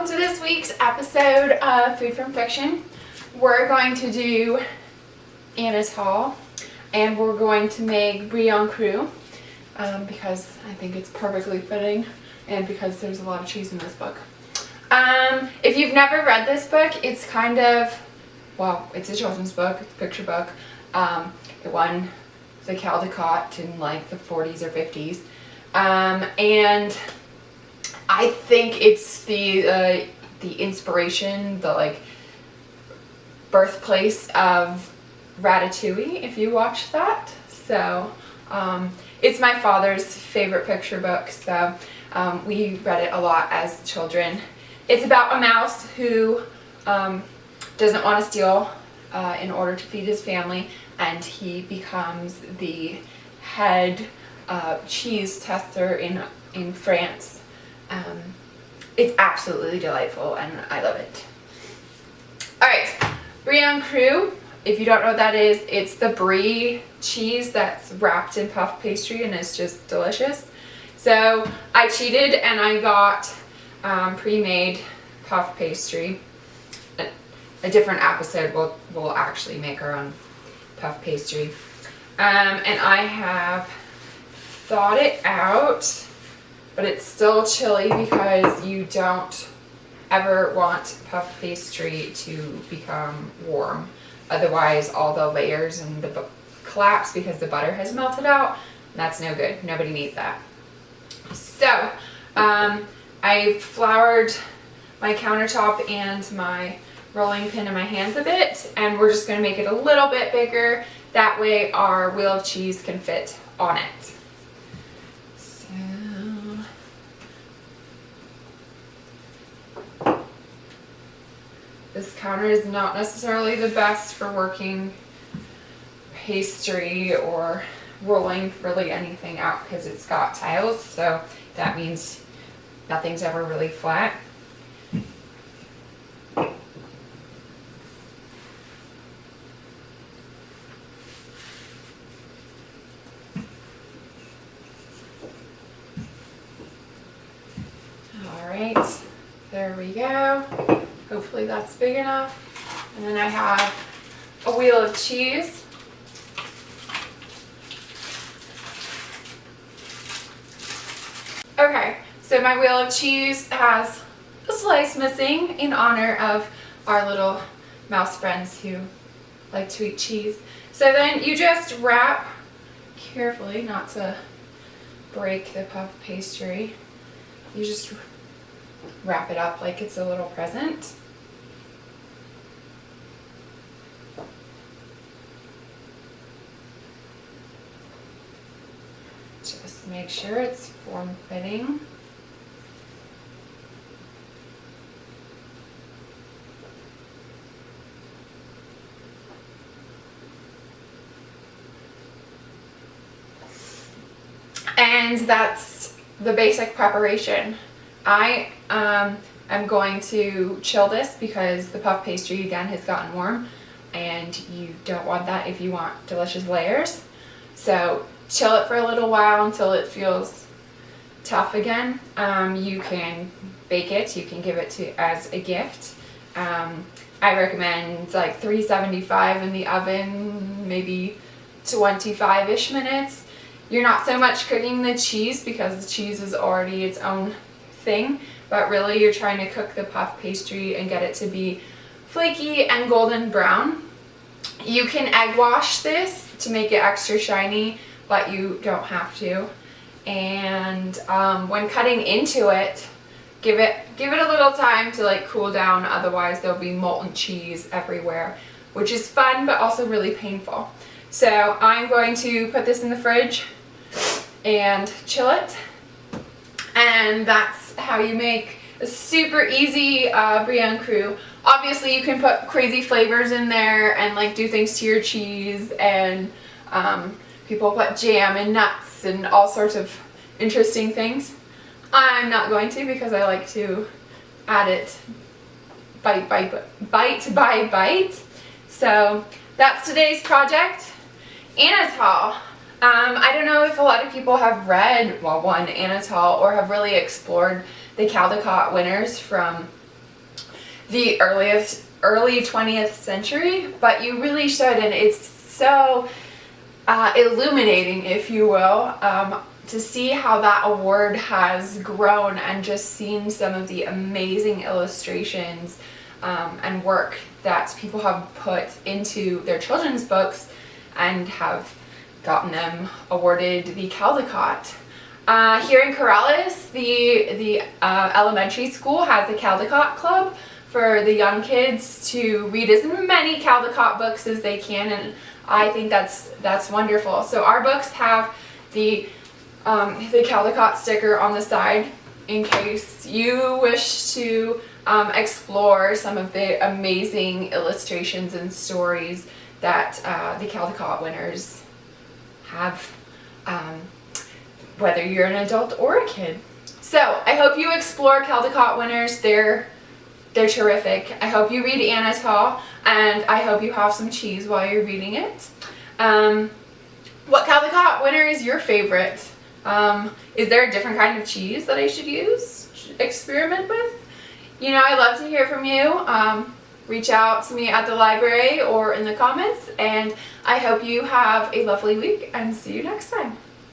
welcome to this week's episode of Food from Fiction. We're going to do Anatole, and we're going to make Brie en Croute because I think it's perfectly fitting and because there's a lot of cheese in this book. If you've never read this book, it's kind of, well, it's a children's book, it's a picture book. It won the Caldecott in like the 40s or 50s. And I think it's the inspiration, the like birthplace of Ratatouille, if you watch that. So it's my father's favorite picture book, so we read it a lot as children. It's about a mouse who doesn't want to steal in order to feed his family, and he becomes the head cheese tester in France. It's absolutely delightful and I love it. Alright, Brie en Croute, if you don't know what that is, it's the Brie cheese that's wrapped in puff pastry and it's just delicious. So I cheated and I got pre-made puff pastry. A different episode we'll actually make our own puff pastry. And I have thawed it out, but it's still chilly because you don't ever want puff pastry to become warm. Otherwise all the layers and the collapse because the butter has melted out. That's no good. Nobody needs that. So I floured my countertop and my rolling pin in my hands a bit, and we're just going to make it a little bit bigger. That way our wheel of cheese can fit on it. This counter is not necessarily the best for working pastry or rolling really anything out because it's got tiles, so that means nothing's ever really flat. Alright, there we go. Hopefully that's big enough. And then I have a wheel of cheese. Okay, so my wheel of cheese has a slice missing in honor of our little mouse friends who like to eat cheese. So then you just wrap carefully, not to break the puff pastry. You just wrap it up like it's a little present. Just make sure it's form-fitting. And that's the basic preparation. I am going to chill this because the puff pastry again has gotten warm and you don't want that if you want delicious layers. So chill it for a little while until it feels tough again. You can bake it, you can give it to as a gift. I recommend like 375 in the oven, maybe 25-ish minutes. You're not so much cooking the cheese because the cheese is already its own thing, but really you're trying to cook the puff pastry and get it to be flaky and golden brown. You can egg wash this to make it extra shiny, but you don't have to. And when cutting into it, give it a little time to like cool down, otherwise there'll be molten cheese everywhere, which is fun but also really painful. So I'm going to put this in the fridge and chill it. And that's how you make a super easy Brie en Croute. Obviously you can put crazy flavors in there and like do things to your cheese, and people put jam and nuts and all sorts of interesting things. I'm not going to because I like to add it bite by bite. So that's today's project. Anatole. I don't know if a lot of people have read, well, one, Anatole, or have really explored the Caldecott winners from the early 20th century, but you really should, and it's so illuminating, if you will, to see how that award has grown and just seeing some of the amazing illustrations and work that people have put into their children's books and have gotten them awarded the Caldecott. Here in Corrales, the elementary school has a Caldecott club for the young kids to read as many Caldecott books as they can, and I think that's wonderful. So our books have the Caldecott sticker on the side in case you wish to explore some of the amazing illustrations and stories that the Caldecott winners have, whether you're an adult or a kid. So I hope you explore Caldecott winners. They're terrific. I hope you read Anatole, and I hope you have some cheese while you're reading it. What Caldecott winner is your favorite? Is there a different kind of cheese that I should use? Experiment with? You know, I'd love to hear from you. Reach out to me at the library or in the comments, and I hope you have a lovely week and see you next time.